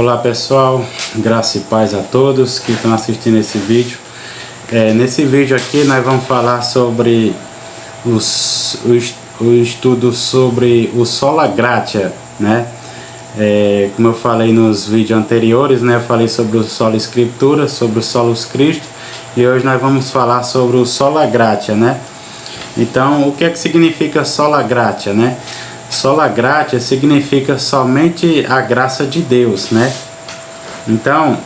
Olá pessoal, graça e paz a todos que estão assistindo esse vídeo. Nesse vídeo aqui nós vamos falar sobre o estudo sobre o Sola Gratia, né? Como eu falei nos vídeos anteriores, né? Eu falei sobre o Sola Escritura, sobre o Solus Christi, e hoje nós vamos falar sobre o Sola Gratia, né? Então, o que é que significa Sola Gratia, né? Sola Gratia significa somente a graça de Deus, né? Então,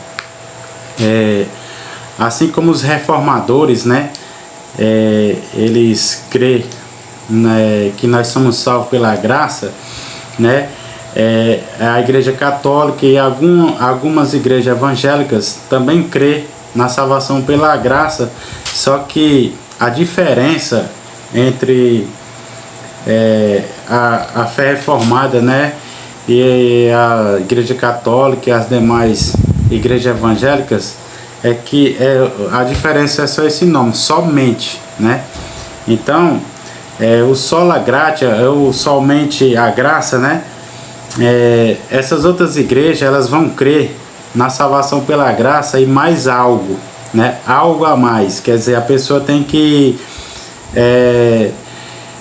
assim como os reformadores, né? Eles creem, né, que nós somos salvos pela graça, né? A Igreja Católica e algumas igrejas evangélicas também creem na salvação pela graça, só que a diferença entre a fé reformada, né, e a Igreja Católica e as demais igrejas evangélicas é que a diferença é só esse nome, somente, né? Então, o Sola Gratia, ou somente a graça, né? Essas outras igrejas, elas vão crer na salvação pela graça e mais algo, né? Algo a mais, quer dizer, a pessoa tem que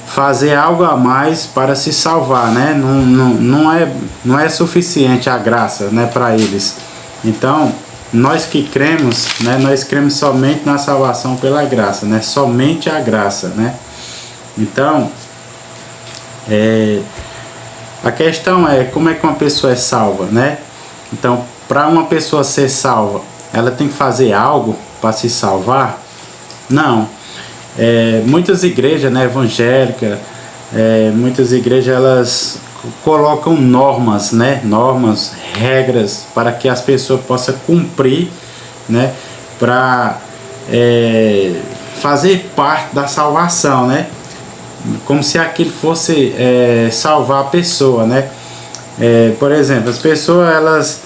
fazer algo a mais para se salvar, né? Não é suficiente a graça, né, para eles. Então, nós que cremos, né, nós cremos somente na salvação pela graça, né? Somente a graça, né? Então, a questão é como é que uma pessoa é salva, né? Então, para uma pessoa ser salva, ela tem que fazer algo para se salvar? Não. Muitas igrejas, né, evangélicas, muitas igrejas, elas colocam normas, né, regras para que as pessoas possam cumprir, né, para fazer parte da salvação, né, como se aquilo fosse salvar a pessoa, né. Por exemplo, as pessoas, elas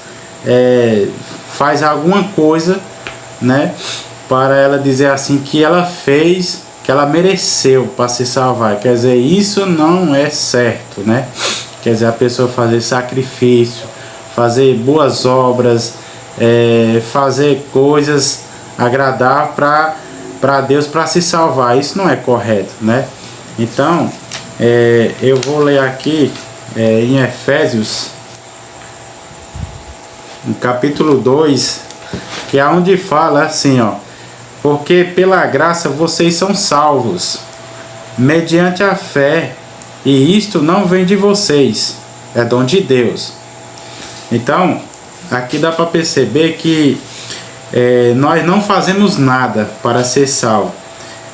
faz alguma coisa, né, para ela dizer assim que ela fez, que ela mereceu para se salvar. Quer dizer, isso não é certo, né? Quer dizer, a pessoa fazer sacrifício, fazer boas obras, fazer coisas agradáveis para Deus, para se salvar. Isso não é correto, né? Então, eu vou ler aqui em Efésios, no capítulo 2, que é onde fala assim, ó: porque pela graça vocês são salvos, mediante a fé, e isto não vem de vocês, é dom de Deus. Então, aqui dá para perceber que nós não fazemos nada para ser salvos,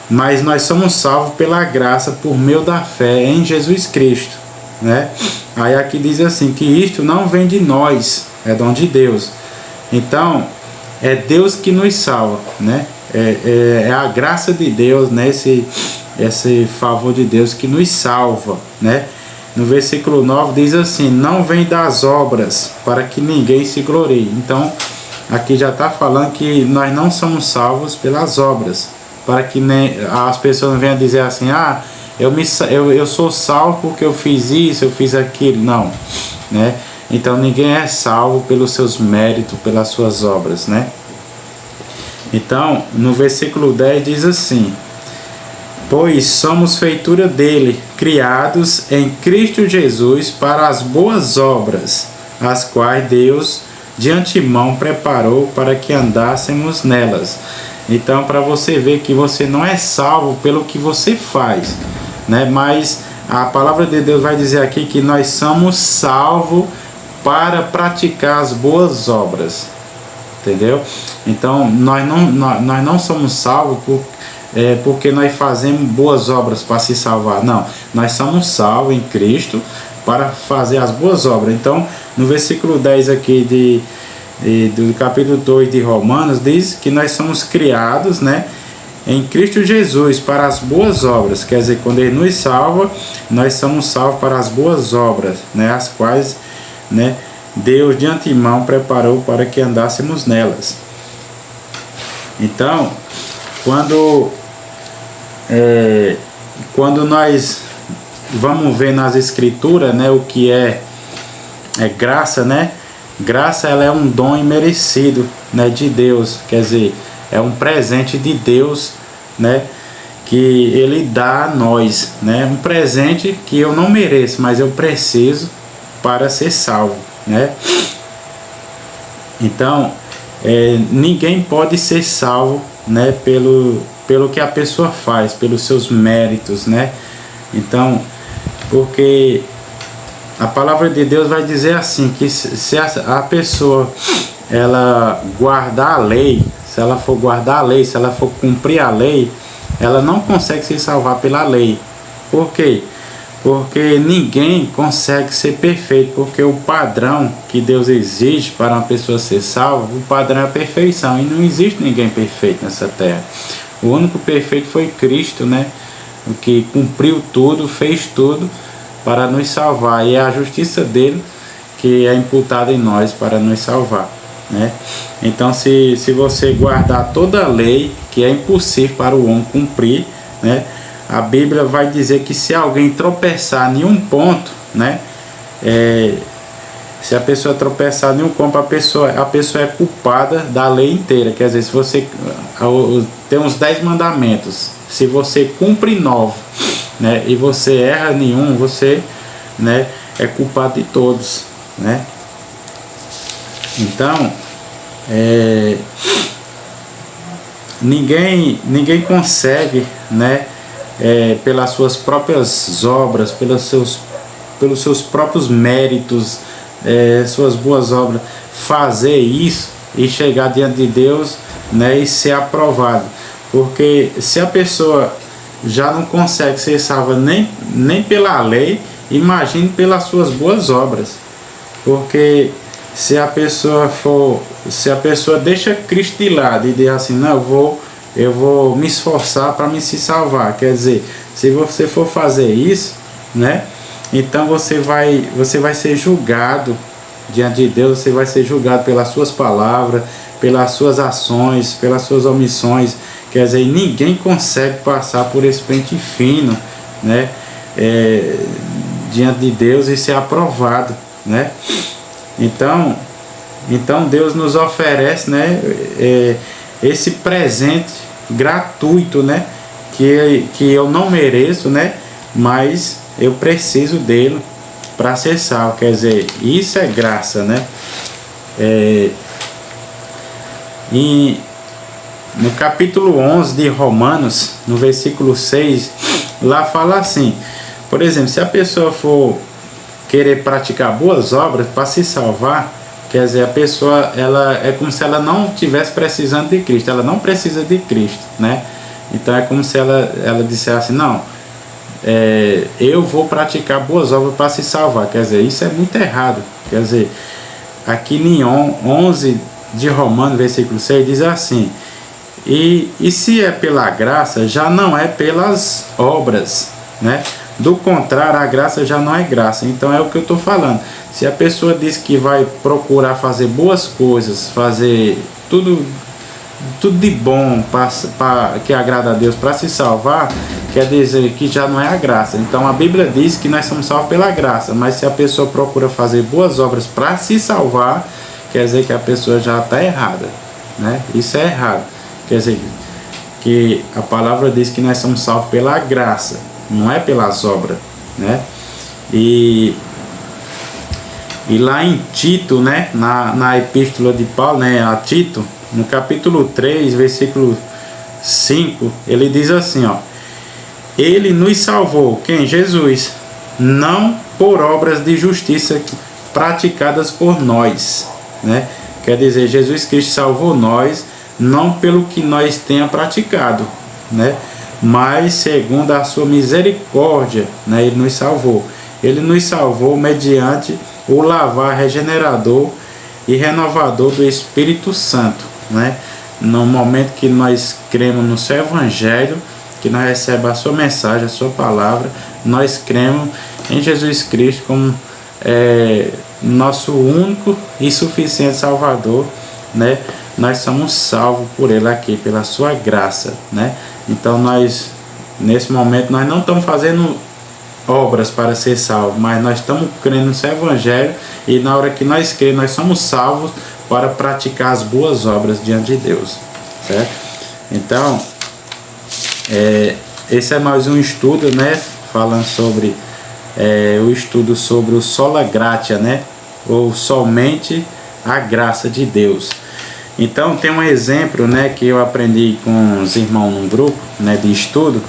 mas nós somos salvos pela graça por meio da fé em Jesus Cristo, né? Aí aqui diz assim, que isto não vem de nós, é dom de Deus. Então, é Deus que nos salva, né? É a graça de Deus, né? Esse favor de Deus que nos salva, né? No versículo 9 diz assim: não vem das obras, para que ninguém se glorie. Então, aqui já está falando que nós não somos salvos pelas obras, para que nem as pessoas não venham dizer assim: ah, eu sou salvo porque eu fiz isso, eu fiz aquilo. Não, né? Então, ninguém é salvo pelos seus méritos, pelas suas obras, né? Então, no versículo 10 diz assim: pois somos feitura dele, criados em Cristo Jesus para as boas obras, as quais Deus de antemão preparou para que andássemos nelas. Então, para você ver que você não é salvo pelo que você faz, né? Mas a palavra de Deus vai dizer aqui que nós somos salvos para praticar as boas obras. Entendeu? Então, nós não somos salvos porque nós fazemos boas obras para se salvar. Não, nós somos salvos em Cristo para fazer as boas obras. Então, no versículo 10 aqui do capítulo 2 de Romanos, diz que nós somos criados, né, em Cristo Jesus para as boas obras. Quer dizer, quando Ele nos salva, nós somos salvos para as boas obras, né, as quais, né, Deus de antemão preparou para que andássemos nelas. Então, quando nós vamos ver nas escrituras, né, o que é graça, né? Graça, ela é um dom imerecido, né, de Deus, quer dizer, é um presente de Deus, né, que Ele dá a nós, né, um presente que eu não mereço, mas eu preciso para ser salvo, né. Então, ninguém pode ser salvo, né, pelo que a pessoa faz, pelos seus méritos, né. Então, porque a palavra de Deus vai dizer assim, que se a pessoa ela guardar a lei, se ela for guardar a lei, se ela for cumprir a lei, ela não consegue se salvar pela lei. Por quê? Porque ninguém consegue ser perfeito, porque o padrão que Deus exige para uma pessoa ser salva, o padrão é a perfeição, e não existe ninguém perfeito nessa terra. O único perfeito foi Cristo, né? O que cumpriu tudo, fez tudo para nos salvar, e é a justiça dele que é imputada em nós para nos salvar, né? Então, se você guardar toda a lei, que é impossível para o homem cumprir, né? A Bíblia vai dizer que se alguém tropeçar em um ponto, né? Se a pessoa tropeçar em um ponto, a pessoa é culpada da lei inteira. Quer dizer, se você tem uns 10 mandamentos, se você cumpre 9, né, e você erra nenhum, você, né, é culpado de todos, né? Então, ninguém consegue, né, pelas suas próprias obras, pelos seus próprios méritos, suas boas obras, fazer isso e chegar diante de Deus, né, e ser aprovado. Porque se a pessoa já não consegue ser salva nem pela lei, imagine pelas suas boas obras. Porque se a pessoa deixa Cristo de lado e diz assim, não, eu vou me esforçar para me se salvar, quer dizer, se você for fazer isso, né, então você vai ser julgado diante de Deus, você vai ser julgado pelas suas palavras, pelas suas ações, pelas suas omissões. Quer dizer, ninguém consegue passar por esse pente fino, né, diante de Deus e ser aprovado, né. Então Deus nos oferece, né, esse presente gratuito, né, que eu não mereço, né, mas eu preciso dele para ser salvo. Quer dizer, isso é graça, né. E no capítulo 11 de Romanos, no versículo 6, lá fala assim, por exemplo, se a pessoa for querer praticar boas obras para se salvar, quer dizer, a pessoa, ela é como se ela não estivesse precisando de Cristo, ela não precisa de Cristo, né? Então é como se ela dissesse assim, não, eu vou praticar boas obras para se salvar. Quer dizer, isso é muito errado. Quer dizer, aqui em 11 de Romanos, versículo 6, diz assim, e se é pela graça, já não é pelas obras, né? Do contrário, a graça já não é graça. Então é o que eu estou falando. Se a pessoa diz que vai procurar fazer boas coisas, fazer tudo de bom que agrada a Deus para se salvar, quer dizer que já não é a graça. Então a Bíblia diz que nós somos salvos pela graça, mas se a pessoa procura fazer boas obras para se salvar, quer dizer que a pessoa já está errada, né? Isso é errado. Quer dizer que a palavra diz que nós somos salvos pela graça, não é pelas obras, né? E lá em Tito, né, na epístola de Paulo, né, a Tito, no capítulo 3, versículo 5, ele diz assim, ó, ele nos salvou, quem? Jesus, não por obras de justiça praticadas por nós, né? Quer dizer, Jesus Cristo salvou nós, não pelo que nós tenha praticado, né? Mas segundo a sua misericórdia, né, ele nos salvou. Ele nos salvou mediante o lavar regenerador e renovador do Espírito Santo, né? No momento que nós cremos no seu Evangelho, que nós recebemos a sua mensagem, a sua palavra, nós cremos em Jesus Cristo como nosso único e suficiente Salvador, né? Nós somos salvos por Ele aqui, pela sua graça, né? Então nós, nesse momento, nós não estamos fazendo obras para ser salvo, mas nós estamos crendo no Evangelho, e na hora que nós cremos, nós somos salvos para praticar as boas obras diante de Deus, certo? Então, esse é mais um estudo, né, falando sobre o estudo sobre o sola gratia, né, ou somente a graça de Deus. Então tem um exemplo, né, que eu aprendi com os irmãos num grupo, né, de estudo,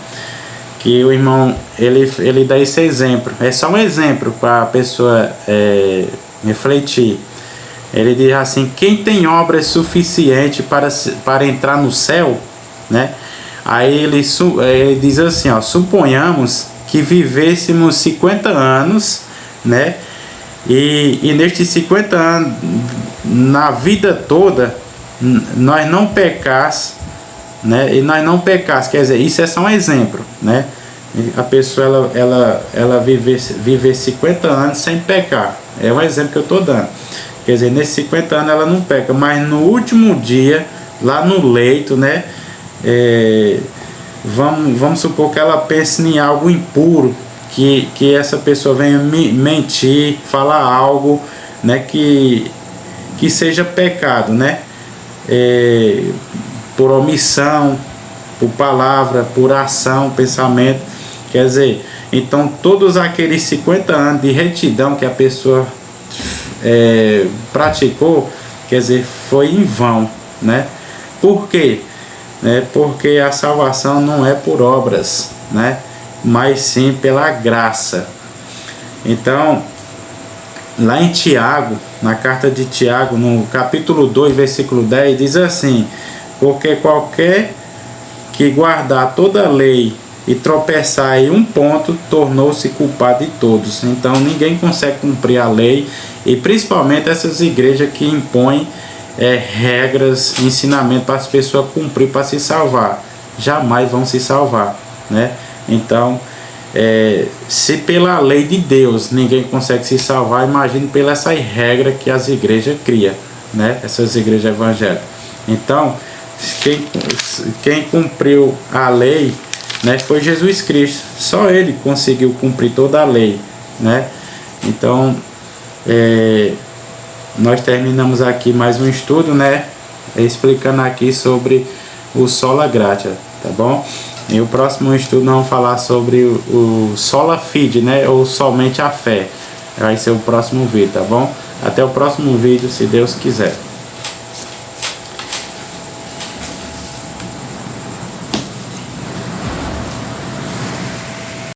que o irmão ele dá esse exemplo. É só um exemplo para a pessoa refletir. Ele diz assim: quem tem obras suficientes para entrar no céu, né? Aí ele diz assim, ó: suponhamos que vivêssemos 50 anos, né? E nestes 50 anos, na vida toda, nós não pecasse, né? E nós não pecasse, quer dizer, isso é só um exemplo, né? A pessoa ela viver 50 anos sem pecar. É um exemplo que eu estou dando. Quer dizer, nesses 50 anos ela não peca, mas no último dia, lá no leito, né? Vamos supor que ela pense em algo impuro, que essa pessoa venha mentir, falar algo, né, que seja pecado, né, por omissão, por palavra, por ação, pensamento. Quer dizer, então todos aqueles 50 anos de retidão que a pessoa praticou, quer dizer, foi em vão, né? Por quê? Porque a salvação não é por obras, né, mas sim pela graça. Então, lá em Tiago, na carta de Tiago, no capítulo 2, versículo 10, diz assim: porque qualquer que guardar toda a lei e tropeçar em um ponto, tornou-se culpado de todos. Então ninguém consegue cumprir a lei, e principalmente essas igrejas que impõem regras, ensinamentos para as pessoas cumprir para se salvar, jamais vão se salvar, né? Então, se pela lei de Deus ninguém consegue se salvar, imagine pela essa regra que as igrejas criam, né? Essas igrejas evangélicas. Então, quem cumpriu a lei, né, foi Jesus Cristo. Só ele conseguiu cumprir toda a lei, né? Então, nós terminamos aqui mais um estudo, né, explicando aqui sobre o sola gratia, tá bom? E o próximo estudo nós vamos falar sobre o sola fide, né, ou somente a fé. Vai ser o próximo vídeo, tá bom? Até o próximo vídeo, se Deus quiser.